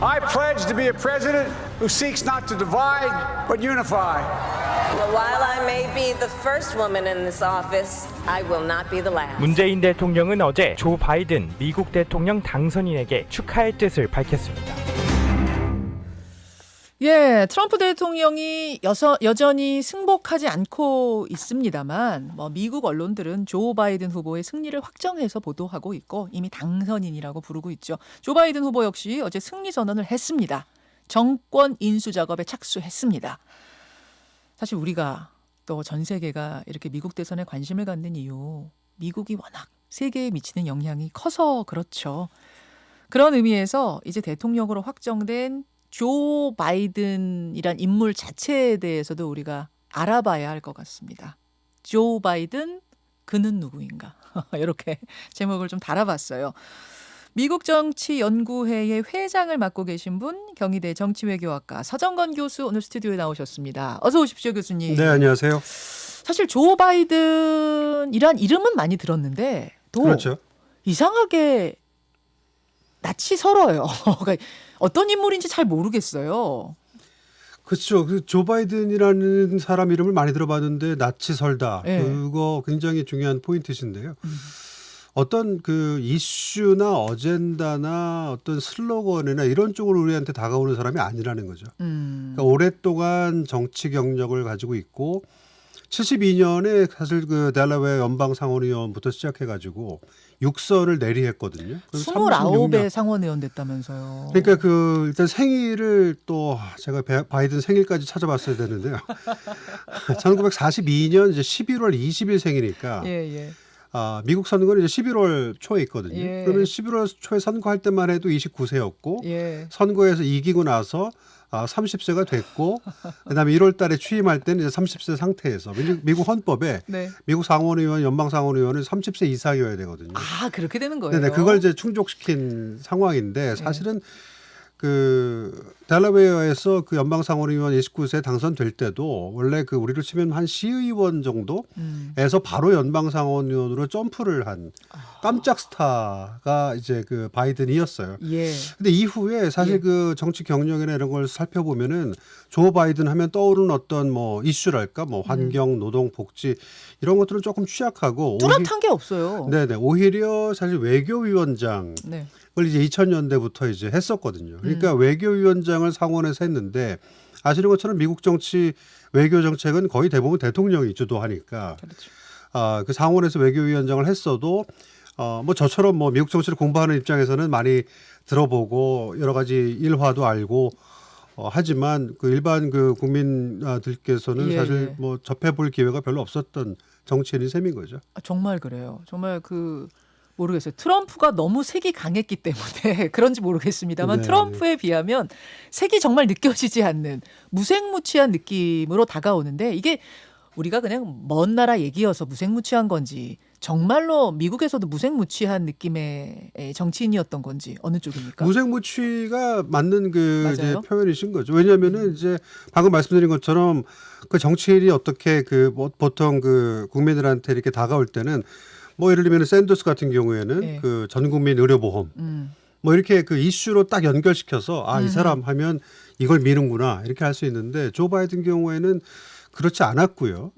I pledge to be a president who seeks not to divide but unify. While I may be the first woman in this office, I will not be the last. 문재인 대통령은 어제 조 바이든 미국 대통령 당선인에게 축하의 뜻을 밝혔습니다. 예, 트럼프 대통령이 여전히 승복하지 않고 있습니다만 미국 언론들은 조 바이든 후보의 승리를 확정해서 보도하고 있고 이미 당선인이라고 부르고 있죠. 조 바이든 후보 역시 어제 승리 선언을 했습니다. 정권 인수 작업에 착수했습니다. 사실 우리가 또 전 세계가 이렇게 미국 대선에 관심을 갖는 이유, 미국이 워낙 세계에 미치는 영향이 커서 그렇죠. 그런 의미에서 이제 대통령으로 확정된 조 바이든이란 인물 자체에 대해서도 우리가 알아봐야 할 것 같습니다. 조 바이든, 그는 누구인가? 이렇게 제목을 좀 달아봤어요. 미국 정치연구회의 회장을 맡고 계신 분, 경희대 정치외교학과 서정건 교수 오늘 스튜디오에 나오셨습니다. 어서 오십시오, 교수님. 네, 안녕하세요. 사실 조 바이든이란 이름은 많이 들었는데 또 그렇죠. 이상하게 낯이 설어요. 그러니까 어떤 인물인지 잘 모르겠어요. 그렇죠. 그 조 바이든이라는 사람 이름을 많이 들어봤는데 낯이 설다. 네. 그거 굉장히 중요한 포인트신데요. 어떤 그 이슈나 어젠다나 어떤 슬로건이나 이런 쪽으로 우리한테 다가오는 사람이 아니라는 거죠. 그러니까 오랫동안 정치 경력을 가지고 있고 72년에 사실 그 델라웨어 연방 상원의원부터 시작해가지고 6선을 내리했거든요. 29의 상원의원 됐다면서요. 그러니까 그 일단 생일을 또 제가 바이든 생일까지 찾아봤어야 되는데요. 1942년 이제 11월 20일 생이니까 예. 미국 선거는 이제 11월 초에 있거든요. 예. 그러면 11월 초에 선거할 때만 해도 29세였고 예. 선거에서 이기고 나서 30세가 됐고 그다음에 1월 달에 취임할 때는 이제 30세 상태에서 미국 헌법에 네. 미국 상원의원, 연방 상원의원은 30세 이상이어야 되거든요. 아, 그렇게 되는 거예요. 네, 그걸 이제 충족시킨 상황인데 사실은 그 델라웨어에서 그 연방 상원의원 29세 당선될 때도 원래 그 우리로 치면 한 시의원 정도에서 바로 연방 상원의원으로 점프를 한 깜짝 스타가 이제 그 바이든이었어요. 예. 근데 이후에 사실 그 정치 경력이나 이런 걸 살펴보면은 조 바이든 하면 떠오르는 어떤 뭐 이슈랄까 뭐 환경, 노동, 복지 이런 것들은 조금 취약하고 뚜렷한 게 없어요. 네네 오히려 사실 외교위원장 네. 그걸 이제 2000년대부터 이제 했었거든요. 그러니까 외교위원장을 상원에서 했는데 아시는 것처럼 미국 정치 외교 정책은 거의 대부분 대통령이 주도하니까 그렇죠. 그 상원에서 외교위원장을 했어도 뭐 저처럼 뭐 미국 정치를 공부하는 입장에서는 많이 들어보고 여러 가지 일화도 알고 하지만 그 일반 그 국민들께서는 사실 뭐 접해볼 기회가 별로 없었던 정치인인 셈인 거죠. 정말 그래요. 정말 모르겠어요. 트럼프가 너무 색이 강했기 때문에 그런지 모르겠습니다만 네. 트럼프에 비하면 색이 정말 느껴지지 않는 무색무취한 느낌으로 다가오는데 이게 우리가 그냥 먼 나라 얘기여서 무색무취한 건지 정말로 미국에서도 무색무취한 느낌의 정치인이었던 건지 어느 쪽입니까? 무색무취가 맞는 그 이제 맞아요? 표현이신 거죠. 왜냐하면은 이제 방금 말씀드린 것처럼 그 정치인이 어떻게 보통 그 국민들한테 이렇게 다가올 때는 뭐 예를 들면 샌더스 같은 경우에는 그 전 국민 의료보험 뭐 이렇게 그 이슈로 딱 연결시켜서 이 사람 하면 이걸 미는구나 이렇게 할 수 있는데 조 바이든 경우에는 그렇지 않았고요.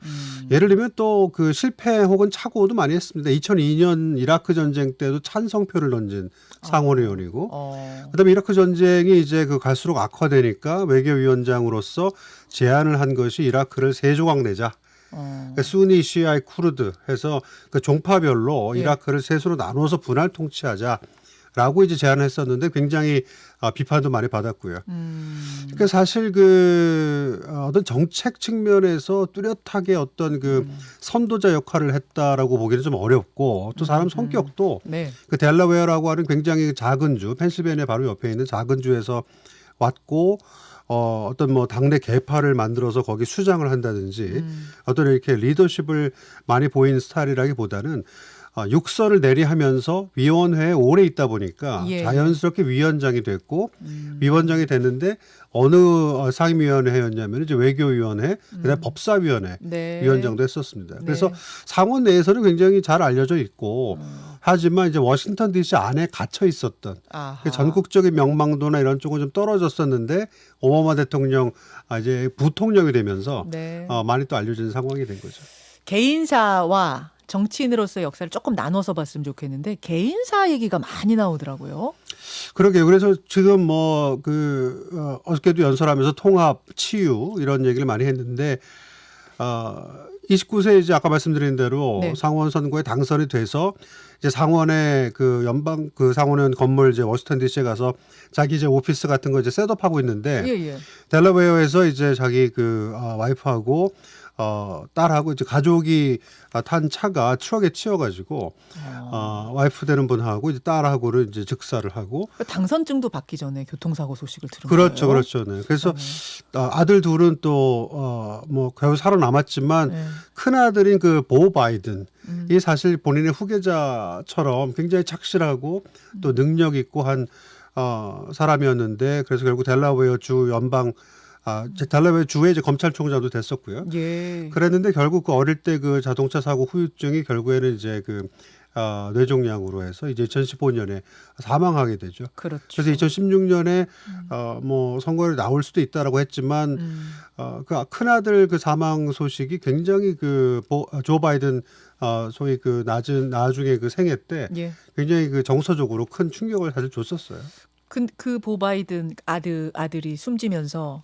예를 들면 또 그 실패 혹은 착오도 많이 했습니다. 2002년 이라크 전쟁 때도 찬성표를 던진 상원의원이고 그다음에 이라크 전쟁이 이제 그 갈수록 악화되니까 외교위원장으로서 제안을 한 것이 이라크를 세 조각 내자. 그러니까 수니, 시아이, 쿠르드 해서 그 종파별로 이라크를 셋으로 나눠서 분할 통치하자라고 이제 제안을 했었는데 굉장히 비판도 많이 받았고요. 그러니까 사실 그 어떤 정책 측면에서 뚜렷하게 어떤 그 선도자 역할을 했다라고 보기는 좀 어렵고 또 사람 성격도 그 델라웨어라고 하는 굉장히 작은 주, 펜실베니아 바로 옆에 있는 작은 주에서 왔고 어떤 뭐 당내 계파를 만들어서 거기 수장을 한다든지 어떤 이렇게 리더십을 많이 보인 스타일이라기보다는 육선을 내리하면서 위원회에 오래 있다 보니까 예. 자연스럽게 위원장이 됐고 위원장이 됐는데 어느 상임위원회였냐면 이제 외교위원회, 그다음에 법사위원회 네. 위원장도 했었습니다. 그래서 네. 상원 내에서는 굉장히 잘 알려져 있고 하지만 이제 워싱턴 D.C. 안에 갇혀 있었던 아하. 그 전국적인 명망도나 이런 쪽은 좀 떨어졌었는데 오바마 대통령 이제 부통령이 되면서 네. 많이 또 알려진 상황이 된 거죠. 개인사와 정치인으로서의 역사를 조금 나눠서 봤으면 좋겠는데 개인사 얘기가 많이 나오더라고요. 그러게요. 그래서 지금 뭐 어저께도 연설하면서 통합, 치유 이런 얘기를 많이 했는데 29세 이제 아까 말씀드린 대로 네. 상원 선거에 당선이 돼서 이제 상원의 그 연방 그 상원의원 건물 이제 워싱턴 D.C.에 가서 자기 이제 오피스 같은 거 이제 셋업하고 있는데 예. 델러웨어에서 이제 자기 와이프하고 딸하고 이제 가족이 탄 차가 트럭에 치여가지고 와이프 되는 분하고 이제 딸하고를 이제 즉사를 하고 당선증도 받기 전에 교통사고 소식을 들은 그렇죠, 거예요. 그렇죠. 네. 그래서 아들 둘은 또 뭐 겨우 살아남았지만 네. 큰 아들인 그 보 바이든 이 사실 본인의 후계자처럼 굉장히 착실하고 또 능력 있고 한 사람이었는데 그래서 결국 델라웨어 주 연방 델라웨어 주의 이제 검찰총장도 됐었고요. 예. 그랬는데 결국 그 어릴 때 그 자동차 사고 후유증이 결국에는 이제 뇌종양으로 해서 이제 2015년에 사망하게 되죠. 그렇죠. 그래서 2016년에 뭐 선거에 나올 수도 있다라고 했지만 그 큰아들 그 사망 소식이 굉장히 조 바이든 소위 나중에 그 생애 때 예. 굉장히 그 정서적으로 큰 충격을 사실 줬었어요. 그 보 바이든 아들이 숨지면서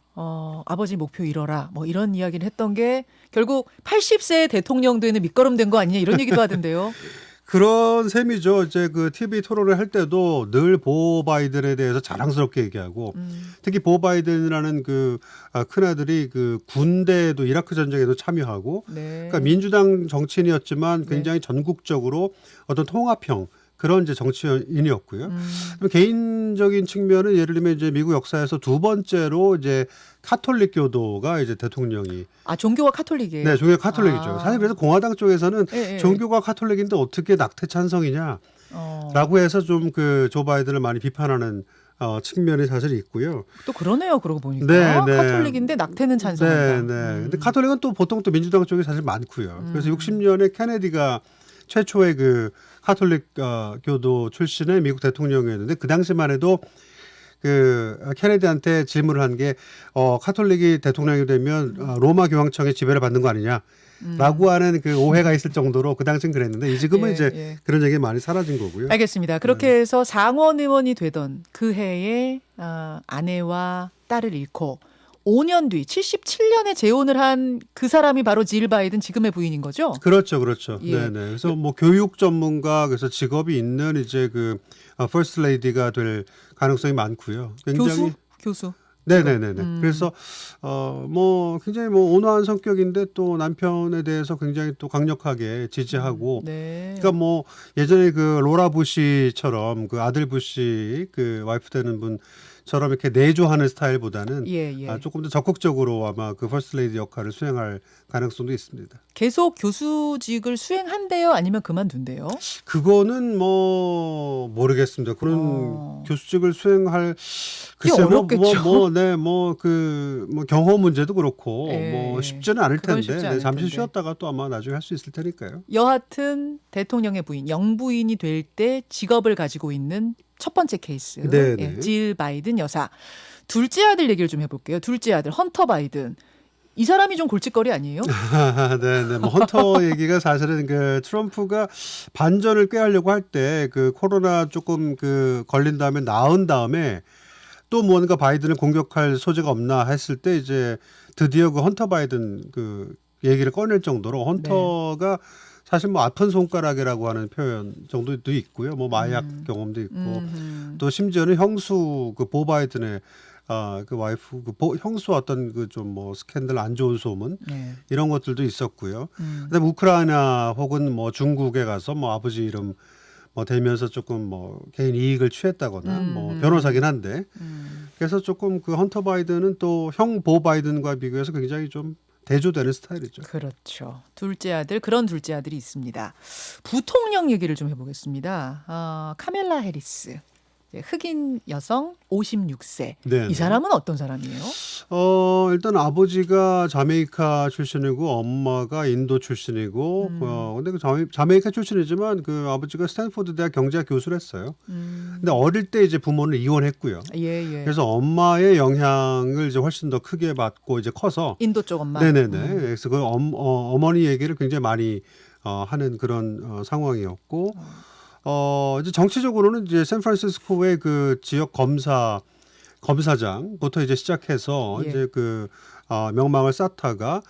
아버지 목표 이뤄라 뭐 이런 이야기를 했던 게 결국 80세 대통령 되는 밑거름 된 거 아니냐 이런 얘기도 하던데요. 그런 셈이죠. 이제 그 TV 토론을 할 때도 늘 보 바이든에 대해서 자랑스럽게 얘기하고 특히 보 바이든이라는 큰아들이 군대에도 이라크 전쟁에도 참여하고 네. 그러니까 민주당 정치인이었지만 굉장히 전국적으로 어떤 통합형 그런 이제 정치인이었고요. 그럼 개인적인 측면은 예를 들면 이제 미국 역사에서 두 번째로 이제 카톨릭 교도가 이제 대통령이 종교가 카톨릭이에요. 네, 종교가 카톨릭이죠. 사실 그래서 공화당 쪽에서는 예. 종교가 카톨릭인데 어떻게 낙태 찬성이냐라고 해서 좀 조 바이든을 많이 비판하는 측면이 사실 있고요. 또 그러네요. 그러고 보니까 네. 카톨릭인데 낙태는 찬성한다. 네. 근데 카톨릭은 또 보통 또 민주당 쪽이 사실 많고요. 그래서 60년에 케네디가 최초의 카톨릭 교도 출신의 미국 대통령이었는데 그 당시만 해도 케네디한테 질문을 한 게 카톨릭이 대통령이 되면 로마 교황청의 지배를 받는 거 아니냐라고 하는 오해가 있을 정도로 그 당시엔 그랬는데 지금은 이제 그런 얘기 많이 사라진 거고요. 알겠습니다. 그렇게 해서 상원 의원이 되던 그 해에 아내와 딸을 잃고 5년 뒤 77년에 재혼을 한 그 사람이 바로 질 바이든 지금의 부인인 거죠? 그렇죠. 예. 네네. 그래서 뭐 교육 전문가 그래서 직업이 있는 이제 퍼스트 레이디가 될 가능성이 많고요. 굉장히 교수. 네네네네. 그래서 뭐 굉장히 뭐 온화한 성격인데 또 남편에 대해서 굉장히 또 강력하게 지지하고. 네. 그러니까 뭐 예전에 로라 부시처럼 아들 부시 와이프 되는 분처럼 이렇게 내조하는 스타일보다는 조금 더 적극적으로 아마 퍼스트 레이디 역할을 수행할 가능성도 있습니다. 계속 교수직을 수행한대요, 아니면 그만둔대요? 그거는 뭐 모르겠습니다. 그런 교수직을 수행할 글쎄요, 어렵겠죠. 뭐 경호 문제도 그렇고 뭐 쉽지는 않을 텐데 쉽지 않을 잠시 텐데. 쉬었다가 또 아마 나중에 할 수 있을 테니까요. 여하튼 대통령의 부인, 영부인이 될 때 직업을 가지고 있는 첫 번째 케이스, 네네. 질 바이든 여사. 둘째 아들 얘기를 좀 해볼게요. 둘째 아들 헌터 바이든. 이 사람이 좀 골칫거리 아니에요? 네네. 뭐 헌터 얘기가 사실은 트럼프가 반전을 꾀하려고 할 때 코로나 조금 걸린 다음에 나은 다음에 또 뭔가 바이든을 공격할 소지가 없나 했을 때 이제 드디어 헌터 바이든 얘기를 꺼낼 정도로 헌터가 사실 뭐 아픈 손가락이라고 하는 표현 정도도 있고요. 뭐 마약 경험도 있고 또 심지어는 형수 보 바이든의 와이프 형수 어떤 좀 뭐 스캔들 안 좋은 소문 이런 것들도 있었고요. 그다음에 우크라이나 혹은 뭐 중국에 가서 뭐 아버지 이름 뭐 대면서 조금 뭐 개인 이익을 취했다거나 뭐 변호사긴 한데 그래서 조금 헌터 바이든은 또 형 보 바이든과 비교해서 굉장히 좀 대조되는 스타일이죠. 그렇죠. 둘째 아들 그런 둘째 아들이 있습니다. 부통령 얘기를 좀 해보겠습니다. 카멜라 해리스. 흑인 여성 56세. 네. 이 사람은 어떤 사람이에요? 일단 아버지가 자메이카 출신이고 엄마가 인도 출신이고 근데 그 자메이카 출신이지만 그 아버지가 스탠포드 대학 경제학 교수를 했어요. 근데 어릴 때 이제 부모는 이혼했고요. 예. 그래서 엄마의 영향을 이제 훨씬 더 크게 받고 이제 커서 인도 쪽 엄마. 네네네. 그래서 그 어머니 얘기를 굉장히 많이 하는 그런 상황이었고 이제 정치적으로는 이제 샌프란시스코의 그 지역 검사장부터 이제 시작해서 예. 이제 그 명망을 쌓다가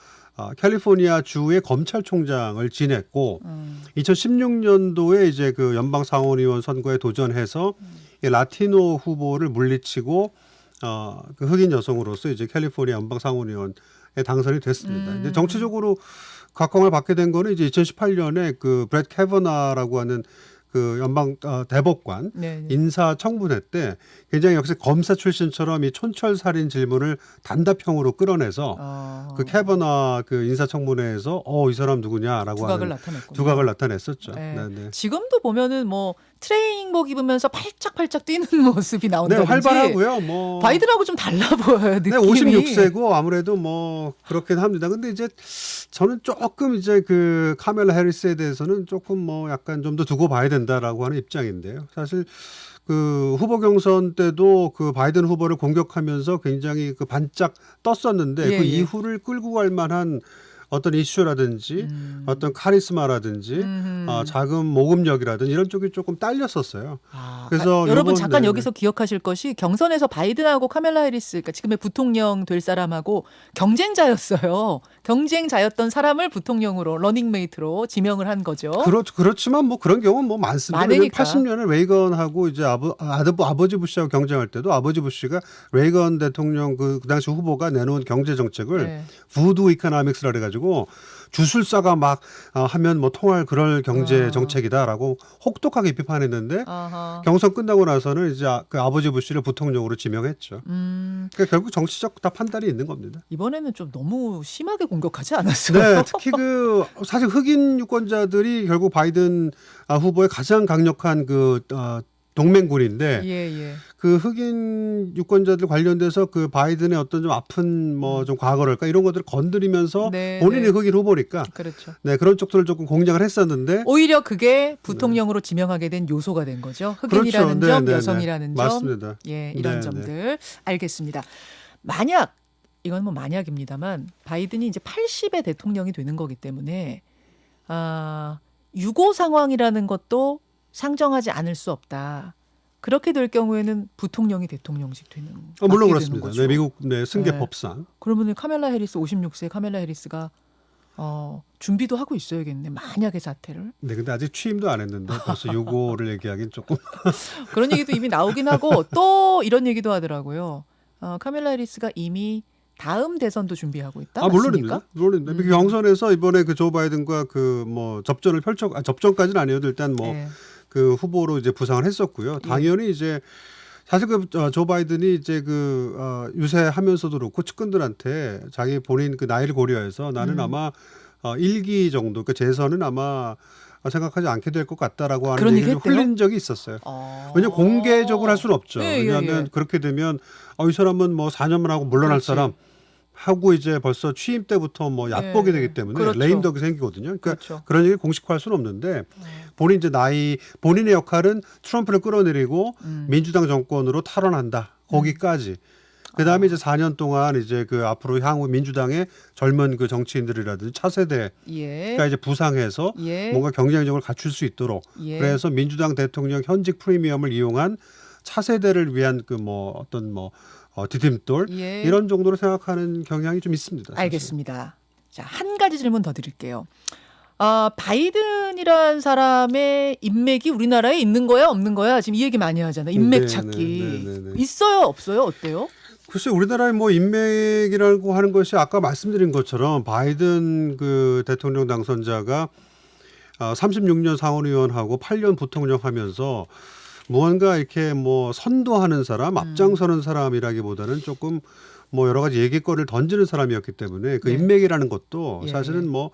캘리포니아 주의 검찰총장을 지냈고 2016년도에 이제 그 연방 상원의원 선거에 도전해서 이 라티노 후보를 물리치고 그 흑인 여성으로서 이제 캘리포니아 연방 상원의원에 당선이 됐습니다. 이제 정치적으로 각광을 받게 된 거는 이제 2018년에 그 브렛 캐버나라고 하는 그 연방 대법관 네. 인사청문회 때 굉장히 역시 검사 출신처럼 이 촌철살인 질문을 단답형으로 끌어내서 그 캐버나 그 인사청문회에서 이 사람 누구냐라고 두각을 하는 나타냈군요. 두각을 나타냈었죠. 네. 네. 지금도 보면은 뭐 트레이닝복 입으면서 팔짝팔짝 뛰는 모습이 네, 나온다든지 활발하고요. 뭐 바이든하고 좀 달라 보여요. 느낌이. 네, 56세고 아무래도 뭐 그렇긴 합니다. 근데 이제 저는 조금 이제 그 카멜라 해리스에 대해서는 조금 뭐 약간 좀 더 두고 봐야 된다라고 하는 입장인데요. 사실 그 후보 경선 때도 그 바이든 후보를 공격하면서 굉장히 그 반짝 떴었는데 예, 그 예. 이후를 끌고 갈 만한 어떤 이슈라든지 어떤 카리스마라든지 자금 모금력이라든지 이런 쪽이 조금 딸렸었어요. 그래서 여러분 이번, 잠깐 네, 여기서 기억하실 것이 경선에서 바이든하고 카멜라 해리스, 그러니까 지금의 부통령 될 사람하고 경쟁자였어요. 경쟁자였던 사람을 부통령으로 러닝메이트로 지명을 한 거죠. 그렇지만 뭐 그런 경우는 뭐 많습니다. 많으니까. 80년에 레이건하고 이제 아버지 부시하고 경쟁할 때도 아버지 부시가 레이건 대통령 그 당시 후보가 내놓은 경제 정책을 네. 부두 이코노믹스라 그래가지고 주술사가 막 하면 뭐 통할 그럴 경제 정책이다라고 혹독하게 비판했는데 아하. 경선 끝나고 나서는 이제 그 아버지 부시를 부통령으로 지명했죠. 그러니까 결국 정치적 다 판단이 있는 겁니다. 이번에는 좀 너무 심하게 공격하지 않았어요? 네, 특히 그 사실 흑인 유권자들이 결국 바이든 후보의 가장 강력한 그 동맹군인데 예. 그 흑인 유권자들 관련돼서 그 바이든의 어떤 좀 아픈 뭐 좀 과거랄까 이런 것들을 건드리면서 네, 본인이 네. 흑인 후보니까 그렇죠. 네 그런 쪽들을 조금 공략을 했었는데 오히려 그게 부통령으로 지명하게 된 요소가 된 거죠. 흑인이라는 그렇죠. 점, 네, 네, 여성이라는 네. 점. 맞습니다. 예, 이런 네, 점들 알겠습니다. 만약 이건 뭐 만약입니다만 바이든이 이제 80의 대통령이 되는 거기 때문에 유고 상황이라는 것도 상정하지 않을 수 없다. 그렇게 될 경우에는 부통령이 대통령직 되는 물론 맡게 그렇습니다. 되는 거죠. 네, 미국 승계 네. 법상. 그러면 카멜라 해리스 56세 카멜라 해리스가 준비도 하고 있어야겠네. 만약의 사태를. 네, 근데 아직 취임도 안 했는데 벌써 요거를 얘기하기는 조금. 그런 얘기도 이미 나오긴 하고 또 이런 얘기도 하더라고요. 카멜라 해리스가 이미 다음 대선도 준비하고 있다. 물론입니다. 맞습니까? 물론입니다. 그 경선에서 이번에 그 조 바이든과 그 뭐 접전을 접전까지는 아니어도 일단 뭐 네. 그 후보로 이제 부상을 했었고요. 당연히 이제 사실 그 조 바이든이 이제 그 유세하면서도 그렇고 측근들한테 자기 본인 그 나이를 고려해서 나는 아마 1기 정도 그 재선은 아마 생각하지 않게 될 것 같다라고 하는 그런 얘기를 얘기 했대요? 흘린 적이 있었어요. 왜냐하면 공개적으로 할 수는 없죠. 예, 예, 왜냐하면 예. 그렇게 되면 이 사람은 뭐 4년만 하고 물러날 그렇지. 사람 하고 이제 벌써 취임 때부터 뭐 얕보게 예, 되기 때문에 그렇죠. 레임덕이 생기거든요. 그러니까 그렇죠. 그런 얘기를 공식화할 수는 없는데 본인 이제 본인의 역할은 트럼프를 끌어내리고 민주당 정권으로 탈환한다. 거기까지. 그다음에 이제 4년 동안 이제 그 앞으로 향후 민주당의 젊은 그 정치인들이라든지 차세대가 예. 이제 부상해서 예. 뭔가 경쟁력을 갖출 수 있도록 예. 그래서 민주당 대통령 현직 프리미엄을 이용한 차세대를 위한 그 뭐 어떤 뭐 디딤돌 예. 이런 정도로 생각하는 경향이 좀 있습니다. 사실. 알겠습니다. 자, 한 가지 질문 더 드릴게요. 바이든이란 사람의 인맥이 우리나라에 있는 거야 없는 거야? 지금 이 얘기 많이 하잖아요. 인맥 네, 찾기. 네, 네, 네. 있어요 없어요? 어때요? 글쎄 우리나라의 뭐 인맥이라고 하는 것이 아까 말씀드린 것처럼 바이든 그 대통령 당선자가 36년 상원의원하고 8년 부통령 하면서 무언가 이렇게 뭐 선도하는 사람, 앞장서는 사람이라기보다는 조금 뭐 여러 가지 얘기거리를 던지는 사람이었기 때문에 그 네. 인맥이라는 것도 예. 사실은 뭐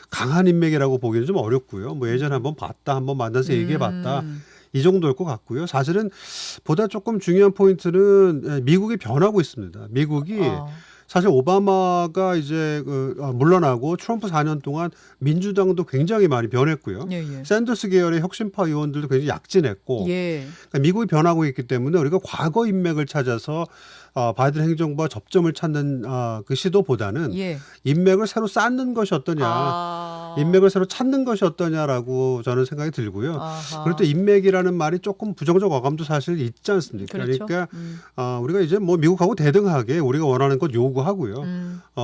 강한 인맥이라고 보기는 좀 어렵고요. 뭐 예전에 한번 봤다, 한번 만나서 얘기해봤다. 이 정도일 것 같고요. 사실은 보다 조금 중요한 포인트는 미국이 변하고 있습니다. 미국이 사실 오바마가 이제 물러나고 트럼프 4년 동안 민주당도 굉장히 많이 변했고요. 예, 예. 샌더스 계열의 혁신파 의원들도 굉장히 약진했고 예. 그러니까 미국이 변하고 있기 때문에 우리가 과거 인맥을 찾아서 바이든 행정부와 접점을 찾는 그 시도보다는 예. 인맥을 새로 쌓는 것이 어떠냐. 인맥을 새로 찾는 것이 어떠냐라고 저는 생각이 들고요. 아하. 그리고 또 인맥이라는 말이 조금 부정적 어감도 사실 있지 않습니까? 그렇죠. 그러니까 우리가 이제 뭐 미국하고 대등하게 우리가 원하는 것 요구하고요.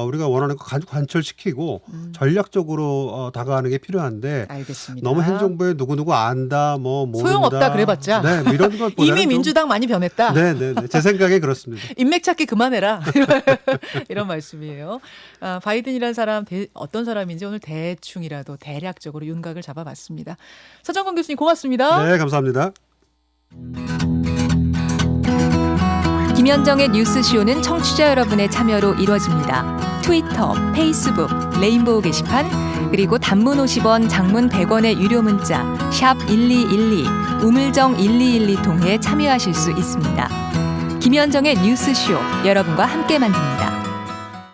우리가 원하는 것 관철시키고 전략적으로 다가가는 게 필요한데 알겠습니다. 너무 행정부에 누구누구 안다, 뭐 모른다. 소용없다 그래봤자. 네, 뭐 이런 것보다는 이미 좀- 민주당 많이 변했다. 네, 네, 네. 제 생각에 그렇습니다. 인맥 찾기 그만해라. 이런 말씀이에요. 바이든이라는 사람 어떤 사람인지 오늘 대충이라도 대략적으로 윤곽을 잡아봤습니다. 서정건 교수님 고맙습니다. 네, 감사합니다. 김현정의 뉴스쇼는 청취자 여러분의 참여로 이루어집니다. 트위터, 페이스북, 레인보우 게시판, 그리고 단문 50원, 장문 100원의 유료 문자 샵 1212, 우물정 1212 통해 참여하실 수 있습니다. 김현정의 뉴스쇼 여러분과 함께 만듭니다.